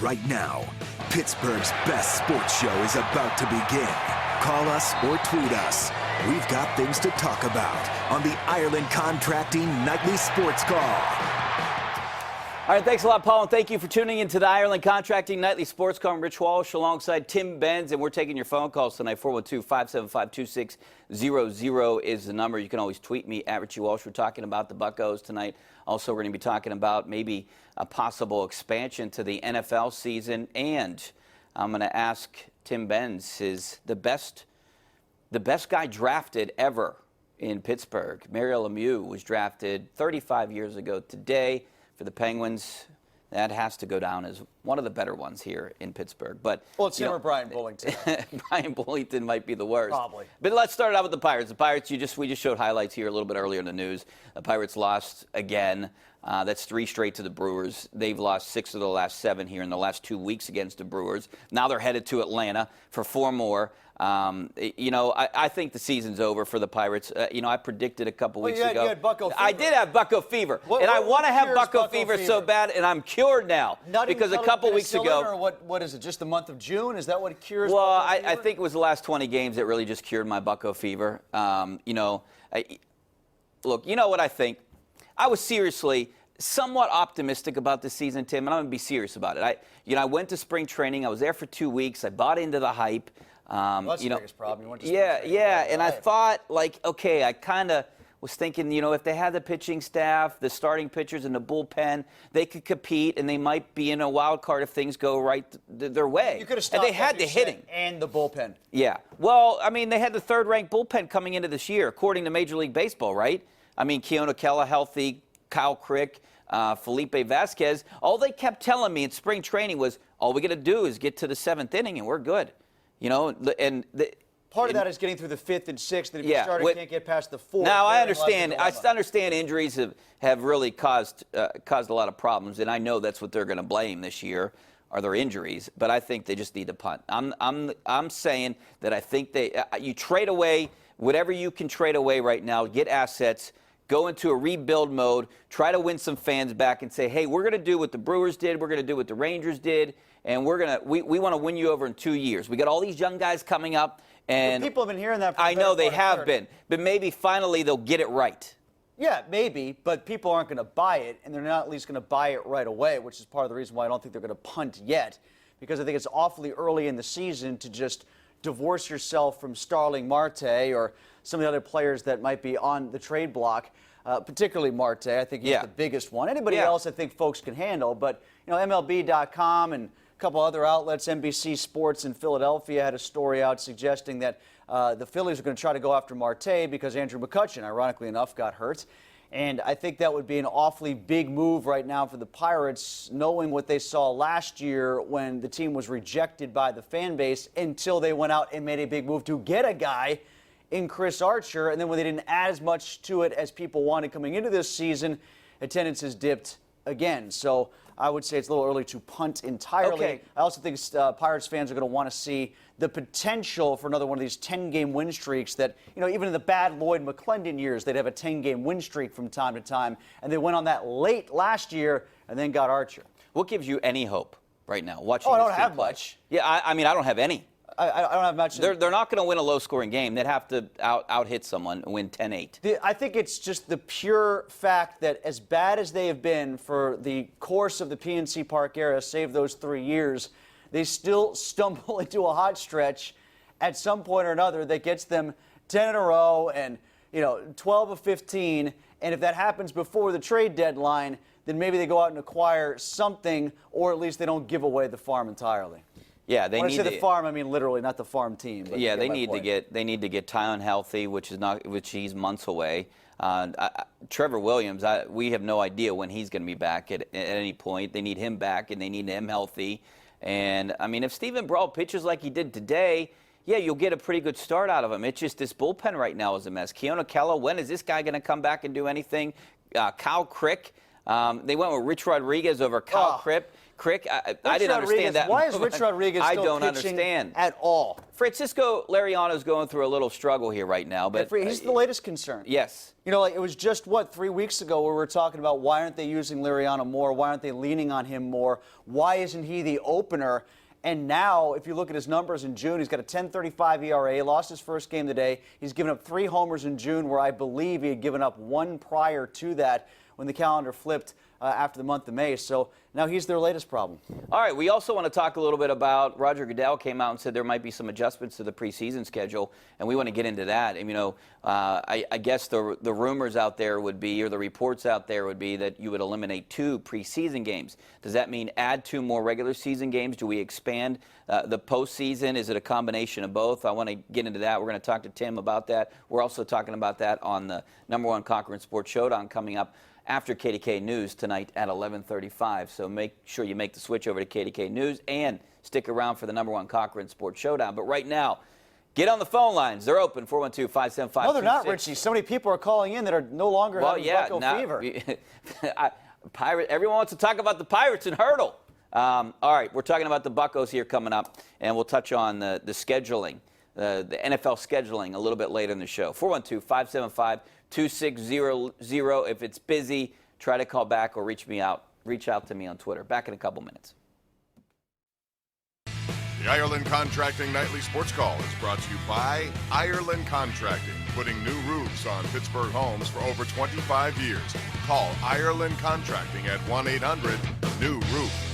right now. Pittsburgh's best sports show is about to begin. Call us or tweet us. We've got things to talk about on the Ireland Contracting Nightly Sports Call. All right, thanks a lot, Paul, and thank you for tuning in to the Ireland Contracting Nightly Sports Call. I'm Rich Walsh alongside Tim Benz, and we're taking your phone calls tonight. 412-575-2600 is the number. You can always tweet me at Richie Walsh. We're talking about the Buccos tonight. Also, we're going to be talking about maybe a possible expansion to the NFL season, and I'm going to ask Tim Benz, is the best guy drafted ever in Pittsburgh. Mario Lemieux was drafted 35 years ago today. For the Penguins, that has to go down as one of the better ones here in Pittsburgh. But well, it's him or Brian Bullington. Brian Bullington might be the worst. Probably. But let's start out with the Pirates. The Pirates, we just showed highlights here a little bit earlier in the news. The Pirates lost again. That's 3 straight to the Brewers. They've lost 6 of the last 7 here in the last 2 weeks against the Brewers. Now they're headed to Atlanta for 4 more. I think the season's over for the Pirates. I predicted a couple weeks ago. You had Bucco fever. I did have Bucco fever. And I want to have Bucco fever so bad, and I'm cured now. Because a couple weeks ago. Or what is it, just the month of June? Is that what cures Well, Bucco fever? I think it was the last 20 games that really just cured my Bucco fever. Look, you know what I think? I was seriously somewhat optimistic about this season, Tim, and I'm going to be serious about it. I went to spring training. I was there for 2 weeks. I bought into the hype. Well, that's the biggest problem. You went to and I thought, okay, I kind of was thinking, if they had the pitching staff, the starting pitchers, and the bullpen, they could compete, and they might be in a wild card if things go right their way. You could have stopped. And they had the hitting and the bullpen. Yeah. Well, they had the 3rd-ranked bullpen coming into this year, according to Major League Baseball, right? Keona Kela healthy, Kyle Crick, Felipe Vasquez. All they kept telling me in spring training was, all we got to do is get to the 7th inning, and we're good. Part of that is getting through the 5th and 6th, and if you can't get past the 4th. Now, I understand injuries have really caused a lot of problems, and I know that's what they're going to blame this year, are their injuries, but I think they just need to punt. I'm saying that I think you trade away whatever you can trade away right now, get assets, go into a rebuild mode, try to win some fans back and say, hey, we're going to do what the Brewers did, we're going to do what the Rangers did, and we want to win you over in 2 years. We got all these young guys coming up. And people have been hearing that for I know they have been, but maybe finally they'll get it right. Yeah, maybe, but people aren't going to buy it, and they're not at least going to buy it right away, which is part of the reason why I don't think they're going to punt yet, because I think it's awfully early in the season to just divorce yourself from Starling Marte or some of the other players that might be on the trade block, particularly Marte. I think he's the biggest one. Anybody else I think folks can handle, but MLB.com and a couple other outlets, NBC Sports in Philadelphia, had a story out suggesting that the Phillies are going to try to go after Marte because Andrew McCutchen, ironically enough, got hurt. And I think that would be an awfully big move right now for the Pirates, knowing what they saw last year when the team was rejected by the fan base until they went out and made a big move to get a guy in Chris Archer. And then when they didn't add as much to it as people wanted coming into this season, attendance has dipped again. So I would say it's a little early to punt entirely. Okay. I also think Pirates fans are going to want to see the potential for another one of these 10-game win streaks that, even in the bad Lloyd McClendon years, they'd have a 10-game win streak from time to time. And they went on that late last year and then got Archer. What gives you any hope right now watching I this don't team have play? much. Yeah, I don't have any. I don't have much. They're not going to win a low-scoring game. They'd have to out-hit someone and win 10-8. I think it's just the pure fact that as bad as they have been for the course of the PNC Park era, save those 3 years, they still stumble into a hot stretch at some point or another that gets them 10 in a row and 12 of 15. And if that happens before the trade deadline, then maybe they go out and acquire something, or at least they don't give away the farm entirely. Yeah, they when need I say the farm, I mean literally, not the farm team. But yeah, they need to get Tyon healthy, which he's months away. Trevor Williams, we have no idea when he's going to be back at any point. They need him back, and they need him healthy. And if Stephen Brawl pitches like he did today, yeah, you'll get a pretty good start out of him. It's just this bullpen right now is a mess. Keona Kela, when is this guy going to come back and do anything? Kyle Crick, they went with Rich Rodriguez over Kyle Crick. Crick, I Rich didn't Rodriguez, understand that. why is Rich Rodriguez I still don't pitching understand at all? Francisco Liriano's going through a little struggle here right now, but He's the latest concern. yes. You know, like it was just, 3 weeks ago where we were talking about why aren't they using Liriano more? Why aren't they leaning on him more? Why isn't he the opener? And now, if you look at his numbers in June, he's got a 10.35 ERA, lost his first game today. He's given up 3 homers in June, where I believe he had given up 1 prior to that when the calendar flipped after the month of May. So now he's their latest problem. All right, we also want to talk a little bit about Roger Goodell came out and said there might be some adjustments to the preseason schedule, and we want to get into that. And, I guess the rumors out there would be, or the reports out there would be, that you would eliminate 2 preseason games. Does that mean add 2 more regular season games? Do we expand the postseason? Is it a combination of both? I want to get into that. We're going to talk to Tim about that. We're also talking about that on the #1 Conquering Sports Showdown coming up after KDKA News tonight at 11:35. So make sure you make the switch over to KDKA News and stick around for the #1 Conquering Sports Showdown. But right now, get on the phone lines. They're open, 412-575-26. No, they're not, Richie. So many people are calling in that are no longer having Bucko fever. Everyone wants to talk about the Pirates and Hurdle. All right, we're talking about the Buccos here coming up, and we'll touch on the scheduling, the NFL scheduling a little bit later in the show. 412-575-2600. If it's busy, try to call back or reach out to me on Twitter. Back in a couple minutes. The Ireland Contracting Nightly Sports Call is brought to you by Ireland Contracting, putting new roofs on Pittsburgh homes for over 25 years. Call Ireland Contracting at 1-800-NEW-ROOF.